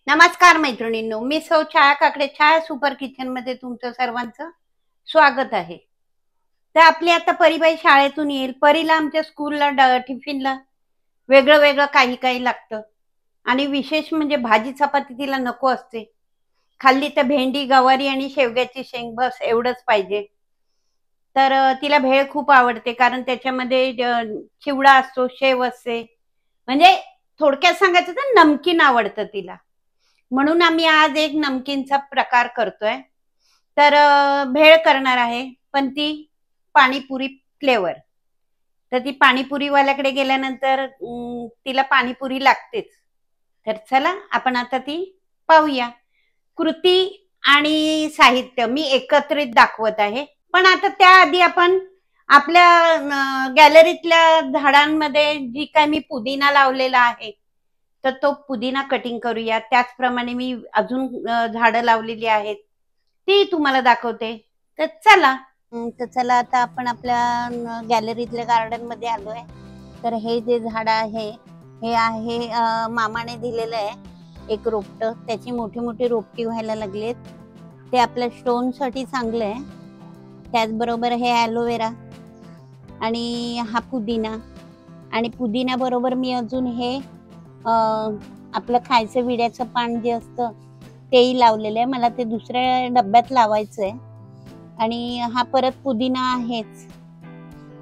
नमस्कार मैत्रिणींनो, मी सौ छाया काकडे छाया सुपर किचन मध्ये तुमचं सर्वांचं स्वागत आहे. तर आपली आता परीबाई शाळेतून येईल. परीला आमच्या स्कूलला टिफिनला वेगळं वेगळं काही काही लागतं आणि विशेष म्हणजे भाजी चपाती तिला नको असते. खाल्ली तर भेंडी, गवारी आणि शेवग्याची शेंग बस एवढंच पाहिजे. तर तिला भेळ खूप आवडते कारण त्याच्यामध्ये चिवडा असतो, शेव असते. म्हणजे थोडक्यात सांगायचं तर नमकीन आवडतं तिला. म्हणून आम्ही आज एक नमकीनचा प्रकार करतोय. तर भेळ करणार आहे, पण ती पाणीपुरी फ्लेवर. तर ती पाणीपुरीवाल्याकडे गेल्यानंतर तिला पाणीपुरी लागतेच. तर चला आपण आता ती पाहूया. कृती आणि साहित्य मी एकत्रित दाखवत आहे, पण आता त्याआधी आपण आपल्या गॅलरीतल्या झाडांमध्ये जी काय मी पुदिना लावलेला आहे तर तो पुदिना कटिंग करूया. त्याचप्रमाणे मी अजून झाडं लावलेली आहेत, ती तुम्हाला दाखवते. तर चला. तर चला आता आपण आपल्या गॅलरीतल्या गार्डन मध्ये आलोय. तर हे जे झाड आहे हे आहे मामाने दिलेलं आहे एक रोपट. त्याची मोठी मोठी रोपटी व्हायला लागलेत. ते आपल्या स्टोन साठी चांगलं आहे. त्याचबरोबर हे ॲलोवेरा आणि हा पुदिना, आणि पुदिना बरोबर मी अजून हे आपलं खायचं विड्याचं पान जे असतं तेही लावलेलं आहे. मला ते दुसऱ्या डब्यात लावायचं आहे. आणि हा परत पुदिना आहेच,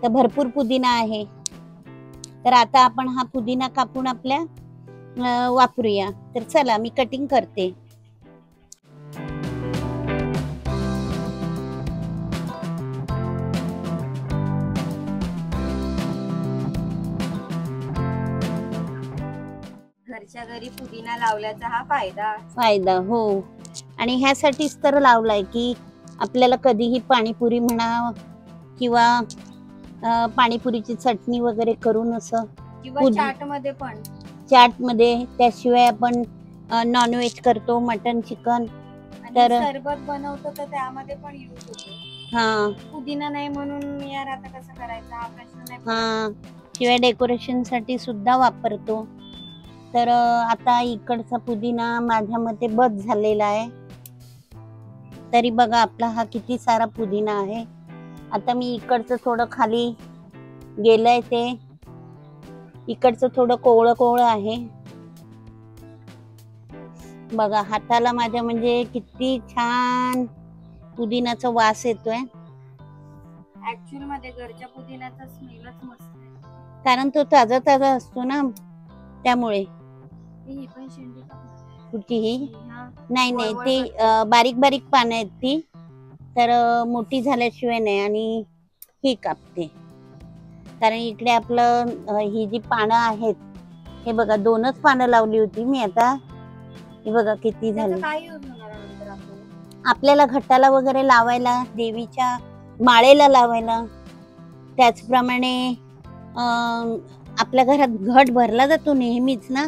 तर भरपूर पुदिना आहे. तर आता आपण हा पुदिना कापून आपल्या वापरूया. तर चला मी कटिंग करते. घरच्या घरी पुदिना लावल्याचा हा फायदा हो. आणि ह्यासाठीच तर लावलाय की आपल्याला कधीही पाणीपुरी म्हणा किंवा पाणीपुरीची चटणी वगैरे करून असं किंवा चाट मध्ये पण, चाट मध्ये. त्याशिवाय आपण नॉनव्हेज करतो, मटन, चिकन. तर सरबत बनवतो तर त्यामध्ये पण यूज होतो. हा, पुदिना नाही म्हणून यार आता कसं करायचं हा प्रश्न नाही. हा, शिवाय डेकोरेशन साठी सुद्धा वापरतो. तर आता इकडचा पुदिना माझ्या मते बस झालेला आहे. तरी बघा आपला हा किती सारा पुदिना आहे. आता मी इकडचं थोडं खाली गेलंय, ते इकडचं थोडं कोवळं कोवळं आहे. बघा हाताला माझ्या म्हणजे किती छान पुदिनाचा वास येतोय. ऍक्च्युअल मध्ये घरच्या पुदिन्याचा स्मेलच मस्त आहे, कारण तो ताजा ताजा असतो ना, त्यामुळे. ही पण शेंडी कुठेही नाही नाही, ती बारीक बारीक पानं आहेत ती. तर मोठी झाल्याशिवाय नाही. आणि ही कापते कारण इकडे आपलं ही जी पानं आहेत, हे बघा 2च पानं लावली होती मी. आता हे बघा किती झाली. आपल्याला घट्टाला वगैरे लावायला, देवीच्या माळेला लावायला. त्याचप्रमाणे आपल्या घरात घट भरला जातो नेहमीच ना,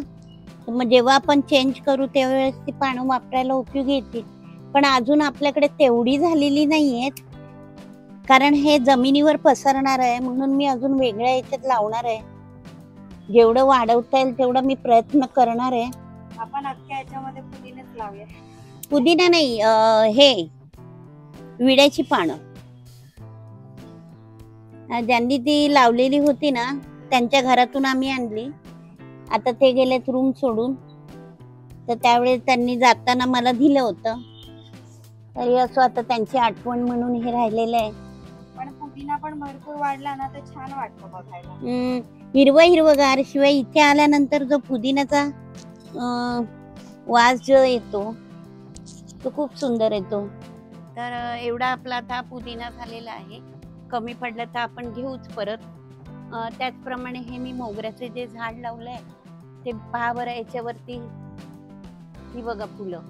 मग जेव्हा आपण चेंज करू त्यावेळेस ती पानं वापरायला उपयोगी येतील. पण अजून आपल्याकडे तेवढी झालेली नाहीयेत, कारण हे जमिनीवर पसरणार आहे. म्हणून मी अजून वेगळ्या याच्यात लावणार आहे. जेवढं वाढवता येईल तेवढा मी प्रयत्न करणार आहे. आपण अख्ख्या याच्यामध्ये पुदिनाच लावूया. पुदिना नाही, हे विड्याची पानं. ज्यांनी ती लावलेली होती ना त्यांच्या घरातून आम्ही आणली. आता ते गेलेत रूम सोडून, तर त्यावेळेस त्यांनी जाताना मला दिलं होतं. तरी असं आता त्यांची आठवण म्हणून हे राहिलेलं आहे. पण पुदिना पण भरपूर वाढला ना तर छान वाटतं बघायला. हिरवं हिरवगार. शिवाय इथे आल्यानंतर जो पुदिन्याचा वास जो येतो तो खूप सुंदर येतो. तर एवढा आपला आता पुदिना झालेला आहे. कमी पडलं तर आपण घेऊच परत. त्याचप्रमाणे हे मी मोगऱ्याचे जे झाड लावलंय ते पहा बरं. याच्यावरती ही बघा फुलं.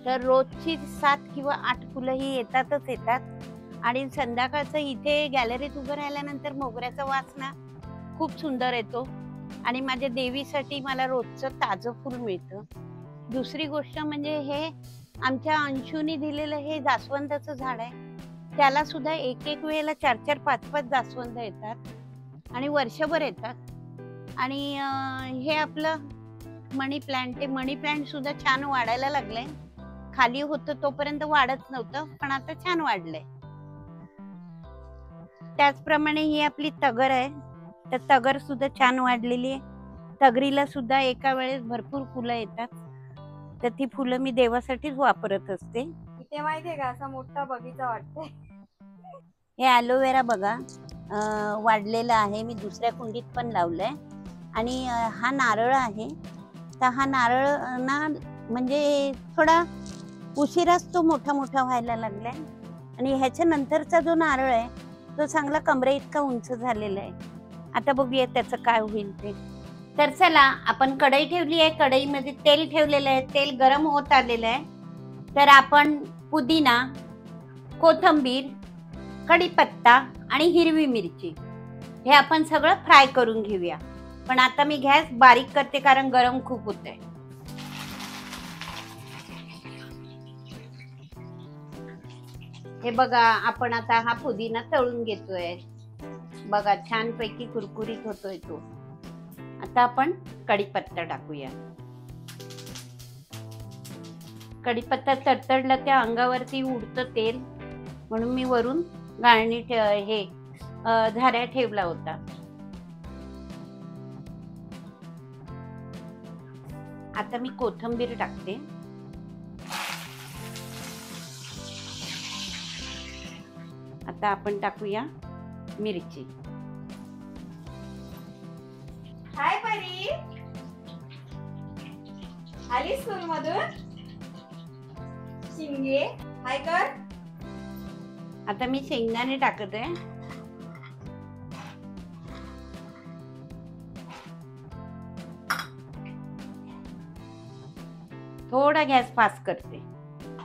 तर रोजची 7 किंवा 8 फुलं ही येतातच येतात. आणि संध्याकाळचं इथे गॅलरीत उभं राहिल्यानंतर मोगऱ्याचा वास ना खूप सुंदर येतो. आणि माझ्या देवीसाठी मला रोजचं ताजं फुल मिळतं. दुसरी गोष्ट म्हणजे हे आमच्या अंशूने दिलेलं हे जास्वंदाचं झाड आहे. त्याला सुद्धा एक एक वेळेला 4-4, 5-5 जास्वंद येतात आणि वर्षभर येतात. आणि हे आपलं मनी प्लांट, ते मनी प्लांट सुद्धा छान वाढायला लागलंय. खाली होतं तोपर्यंत वाढत नव्हतं, पण आता छान वाढलंय. त्याचप्रमाणे ही आपली तगर आहे, तर तगर सुद्धा छान वाढलेली आहे. तगरीला सुद्धा एका वेळेस भरपूर फुलं येतात, तर ती फुलं मी देवासाठीच वापरत असते. इथे माहितीये का असा मोठा बगीचा वाटतोय. हे ॲलोवेरा बघा वाढलेलं आहे, मी दुसऱ्या कुंडीत पण लावलंय. आणि हा नारळ आहे, तर हा नारळ ना म्हणजे थोडा उशिराच तो मोठा मोठा व्हायला लागलाय. आणि ह्याच्या नंतरचा जो नारळ आहे तो चांगला कमरे इतका उंच झालेला आहे. आता बघूया त्याचं काय होईल ते. तर चला, आपण कढई ठेवली आहे, कढईमध्ये तेल ठेवलेलं आहे, तेल गरम होत आलेलं आहे. तर आपण पुदिना, कोथिंबीर, कढीपत्ता आणि हिरवी मिरची हे आपण सगळं फ्राय करून घेऊया. पण आता मी गॅस बारीक करते कारण गरम खूप होतंय. हे बघा, आपण आता हा पुदिना तळून घेतोय. बघा छानपैकी कुरकुरीत होतोय तो. आता आपण कढीपत्ता टाकूया. कढीपत्ता तडतडला त्या अंगावरती उडतं तेल, म्हणून मी वरून गाळणी हे झाऱ्या ठेवला होता. आता मी कोथिंबीर टाकते. आता आपण टाकूया मिरची. हाय परी, आली स्कूल मधून? शिंगे हाय कर. आता मी शेंगदाणे टाकत आहे. थोडा गॅस फास्ट करते.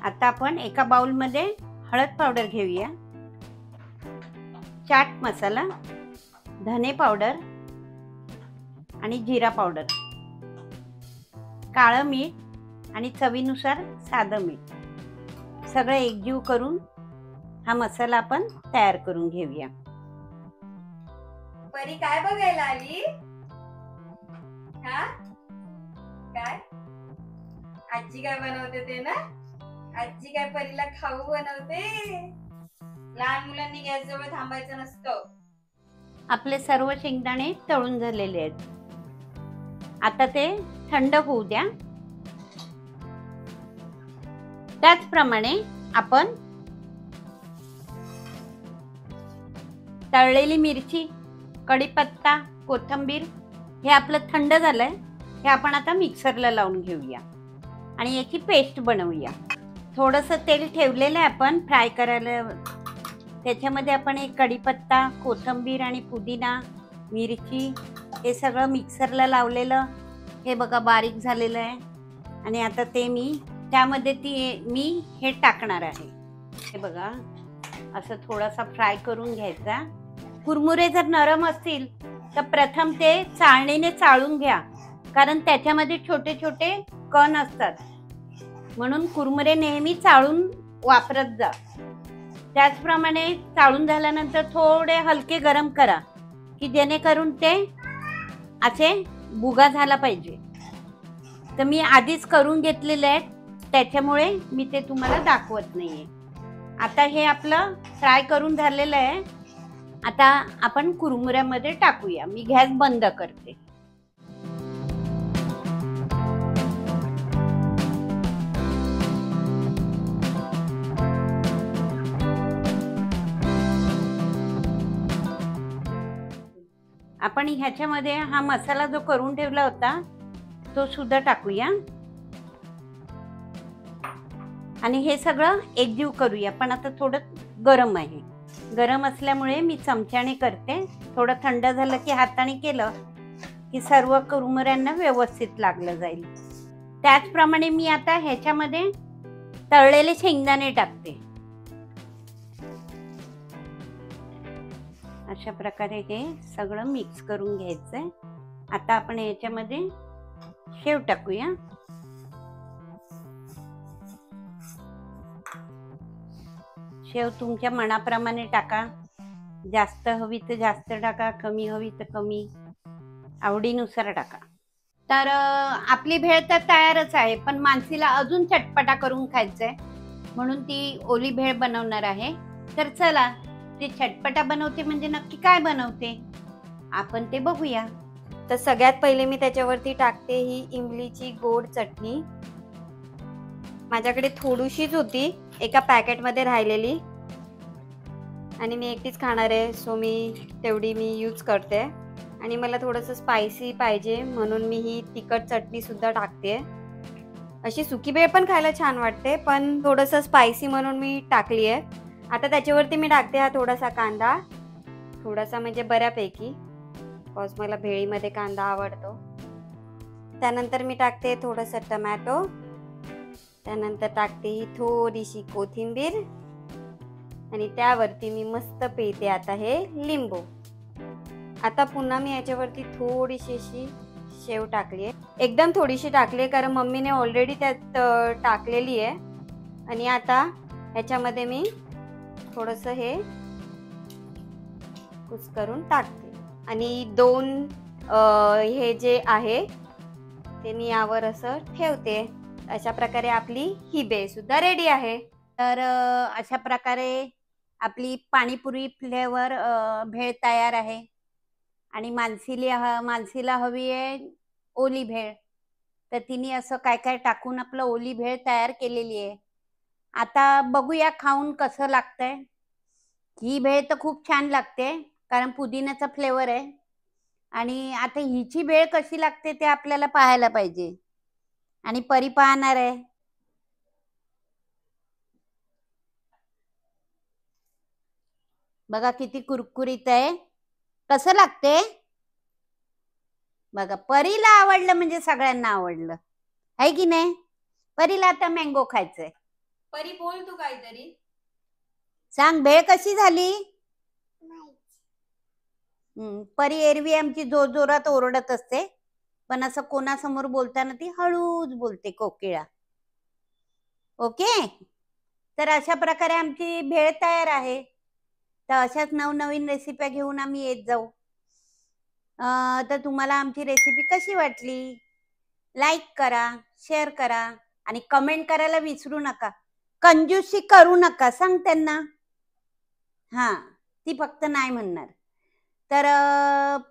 आता आपण एका बाउल मध्ये हळद पावडर घेऊया, चाट मसाला, धने पावडर आणि जिरा पावडर, काळं मीठ आणि चवीनुसार साधं मीठ सगळं एकजीव करून हा मसाला आपण तयार करून घेऊया. परी काय बघायला आली? हा काय आजी काय बनवते ते ना? आजी काय परीला खाऊ बनवते. लहान मुलांनी गॅस जवळ थांबायचं नसतं. आपले सर्व शेंगदाणे तळून झालेले आहेत. आता ते थंड होऊ द्या. त्याचप्रमाणे आपण तळलेली मिरची, कढीपत्ता, कोथिंबीर हे आपलं थंड झालंय. हे आपण आता मिक्सरला लावून घेऊया आणि याची पेस्ट बनवूया. थोडंसं तेल ठेवलेलं आहे आपण फ्राय करायला. त्याच्यामध्ये आपण एक कढीपत्ता, कोथिंबीर आणि पुदिना, मिरची हे सगळं मिक्सरला लावलेलं हे बघा बारीक झालेलं आहे. आणि आता ते मी त्यामध्ये मी हे टाकणार आहे. हे बघा असं थोडासा फ्राय करून घ्यायचा. कुरमुरे जर नरम असतील तर प्रथम ते चाळणीने चाळून घ्या, कारण त्याच्यामध्ये छोटे छोटे कण असतात, म्हणून कुरमुरे नेहमी चाळून वापरत जा. त्याचप्रमाणे चाळून झाल्यानंतर थोडे हलके गरम करा, की जेणेकरून ते असे भुगा झाला पाहिजे. तर मी आधीच करून घेतलेले आहेत, त्याच्यामुळे मी ते तुम्हाला दाखवत नाहीये. आता हे आपलं फ्राय करून झालेलं आहे. आता आपण कुरमुऱ्यामध्ये टाकूया. मी गॅस बंद करते. आपण ह्याच्यामध्ये हा मसाला जो करून ठेवला होता तो सुद्धा टाकूया आणि हे सगळं एकजीव करूया. पण आता थोडं गरम आहे. गरम असल्यामुळे मी चमच्याने करते. थोडं थंड झालं की हाताने केलं की सर्व कुरमुऱ्यांना व्यवस्थित लागलं जाईल. त्याचप्रमाणे मी आता ह्याच्यामध्ये तळलेले शेंगदाणे टाकते. अशा प्रकारे हे सगळं मिक्स करून घ्यायचंय. आता आपण याच्यामध्ये शेव टाकूया. शेव तुमच्या मनाप्रमाणे टाका. जास्त हवी तर जास्त टाका, कमी हवी तर कमी. आवडीनुसार टाका. तर आपली भेळ तर तयारच आहे, पण मानसीला अजून चटपटा करून खायचंय म्हणून ती ओली भेळ बनवणार आहे. तर चला, ती चटपटा बनवते म्हणजे नक्की काय बनवते आपण ते बघूया. तर सगळ्यात पहिले मी त्याच्यावरती टाकते ही इमलीची गोड चटणी. माझ्याकडे थोडीशीच होती, एका पॅकेटमध्ये राहिलेली, आणि मी एकटीच खाणार आहे, सो मी तेवढी यूज करते. आणि मला थोडंसं स्पायसी पाहिजे म्हणून मी ही तिखट चटणी सुद्धा टाकते. अशी सुकी भेळ पण खायला छान वाटते, पण थोडंसं स्पायसी म्हणून मी टाकली आहे. आता त्याच्यावरती मी टाकते हा थोडासा कांदा, थोडासा म्हणजे बऱ्यापैकी, बिकॉज मला भेळीमध्ये कांदा आवडतो. त्यानंतर मी टाकते थोडंसं टमॅटो, त्यानंतर टाकते ही थोडीशी कोथिंबीर, आणि त्यावरती मी मस्त पिळते आता हे लिंबू. आता पुन्हा मी याच्यावरती थोडीशी अशी शेव टाकली आहे, एकदम थोडीशी टाकली आहे कारण मम्मीने ऑलरेडी त्यात टाकलेली आहे. आणि आता ह्याच्यामध्ये मी थोडंसं हे कुस्करून टाकते, आणि 2 हे जे आहे ते मी यावर असं ठेवते. अशा प्रकारे आपली ही भेळ सुद्धा रेडी आहे. तर अशा प्रकारे आपली पाणीपुरी फ्लेवर भेळ तयार आहे. आणि मानसीला हवी आहे ओली भेळ, तर तिने असं काय काय टाकून आपलं ओली भेळ तयार केलेली आहे. आता बघूया खाऊन कसं लागतंय. ही भेळ तर खूप छान लागते कारण पुदिन्याचा फ्लेवर आहे. आणि आता हिची भेळ कशी लागते ते आपल्याला पाहायला पाहिजे, आणि परी पाहणार आहे. बघा किती कुरकुरीत आहे, कसं लागते बघा. परीला आवडलं म्हणजे सगळ्यांना आवडलं आहे की नाही. परीला आता मँगो खायचंय. परी बोल तू काहीतरी, सांग भेळ कशी झाली. परी एरवी आमची जोर जोरात ओरडत असते, पण असं कोणासमोर बोलताना ती हळूच बोलते, कोकिळा. ओके, तर अशा प्रकारे आमची भेळ तयार आहे. तर अशाच नवनवीन रेसिपी घेऊन आम्ही येत जाऊ. तर तुम्हाला आमची रेसिपी कशी वाटली, लाईक करा, शेअर करा, आणि कमेंट करायला विसरू नका. कंजूसी करू नका, सांग त्यांना. हा, ती फक्त नाही म्हणणार. तर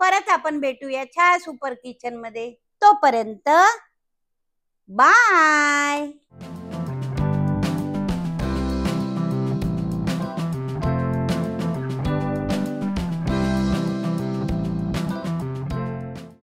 परत आपण भेटूया छाया सुपर किचन मध्ये. तोपर्यंत बाय.